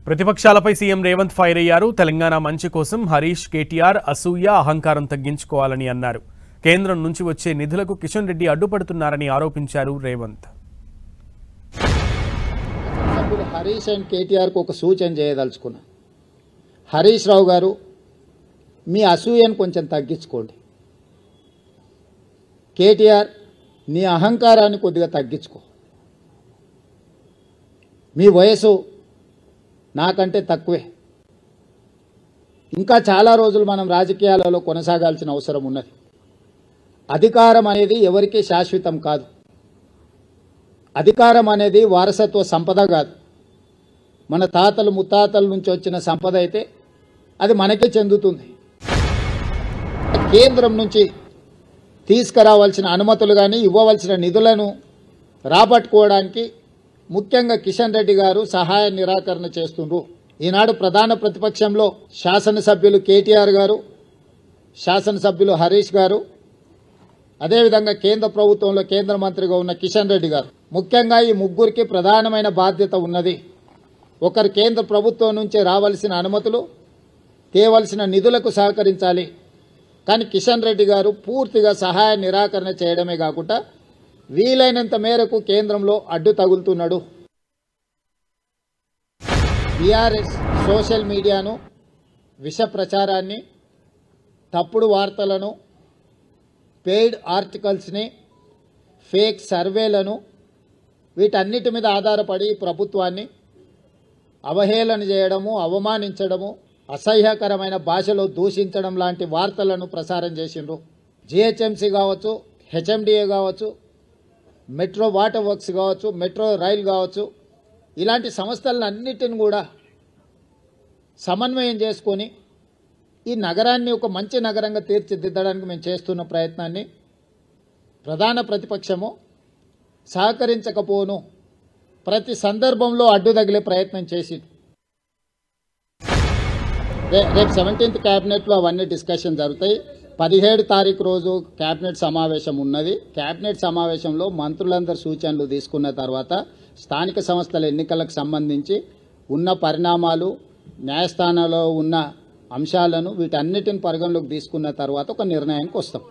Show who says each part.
Speaker 1: ప్రతిపక్షాలపై CM Revanth fire అయ్యారు. తెలంగాణ మంచి కోసం హరీష్, కేటీఆర్ అసూయ, అహంకారం తగ్గించుకోవాలని అన్నారు. కేంద్రం నుంచి వచ్చే నిధులకు కిషన్ రెడ్డి అడ్డుపడుతున్నారని ఆరోపించారు రేవంత్.
Speaker 2: హరీష్ అండ్ కేటీఆర్కు ఒక సూచన చేయదలుచుకున్నా. హరీష్ రావు గారు, మీ అసూయను కొంచెం తగ్గించుకోండి. కేటీఆర్, నీ అహంకారాన్ని కొద్దిగా తగ్గించుకో. మీ వయసు నాకంటే తక్కువే. ఇంకా చాలా రోజులు మనం రాజకీయాలలో కొనసాగాల్సిన అవసరం ఉన్నది. అధికారం అనేది ఎవరికీ శాశ్వతం కాదు. అధికారం అనేది వారసత్వ సంపద కాదు. మన తాతలు ముత్తాతల నుంచి వచ్చిన సంపద అయితే అది మనకే చెందుతుంది. కేంద్రం నుంచి తీసుకురావాల్సిన అనుమతులు కానీ ఇవ్వవలసిన నిధులను రాబట్టుకోవడానికి ముఖ్యంగా కిషన్ రెడ్డి గారు సహాయ నిరాకరణ చేస్తుండ్రు. ఈనాడు ప్రధాన ప్రతిపక్షంలో శాసనసభ్యులు కేటీఆర్ గారు, శాసనసభ్యులు హరీష్ గారు, అదేవిధంగా కేంద్ర ప్రభుత్వంలో కేంద్ర మంత్రిగా ఉన్న కిషన్ రెడ్డి గారు, ముఖ్యంగా ఈ ముగ్గురికి ప్రధానమైన బాధ్యత ఉన్నది. ఒకరు కేంద్ర ప్రభుత్వం నుంచి రావాల్సిన అనుమతులు, తేవలసిన నిధులకు సహకరించాలి. కానీ కిషన్ రెడ్డి గారు పూర్తిగా సహాయ నిరాకరణ చేయడమే కాకుండా వీలైనంత మేరకు కేంద్రంలో అడ్డు తగులుతున్నాడు. టీఆర్ఎస్ సోషల్ మీడియాను, విష ప్రచారాన్ని, తప్పుడు వార్తలను, పెయిడ్ ఆర్టికల్స్ని, ఫేక్ సర్వేలను, వీటన్నిటి మీద ఆధారపడి ప్రభుత్వాన్ని అవహేళన చేయడము, అవమానించడము, అసహ్యకరమైన భాషలో దూషించడం లాంటి వార్తలను ప్రసారం చేసిండ్రు. జిహెచ్ఎంసీ కావచ్చు, హెచ్ఎండిఏ కావచ్చు, మెట్రో వాటర్ వర్క్స్ కావచ్చు, మెట్రో రైల్ కావచ్చు, ఇలాంటి సంస్థలన్నిటిని కూడా సమన్వయం చేసుకొని ఈ నగరాన్ని ఒక మంచి నగరంగా తీర్చిదిద్దడానికి మేము చేస్తున్న ప్రయత్నాన్ని ప్రధాన ప్రతిపక్షము సహకరించకపోను ప్రతి సందర్భంలో అడ్డు తగిలే ప్రయత్నం చేసి రేపు 17th క్యాబినెట్లో అవన్నీ డిస్కషన్ జరుగుతాయి. 17 తారీఖు రోజు క్యాబినెట్ సమావేశం ఉన్నది. క్యాబినెట్ సమావేశంలో మంత్రులందరూ సూచనలు తీసుకున్న తర్వాత స్థానిక సంస్థల ఎన్నికలకు సంబంధించి ఉన్న పరిణామాలు, న్యాయస్థానంలో ఉన్న అంశాలను వీటన్నిటిని పరిగణలోకి తీసుకున్న తర్వాత ఒక నిర్ణయానికి వస్తాం.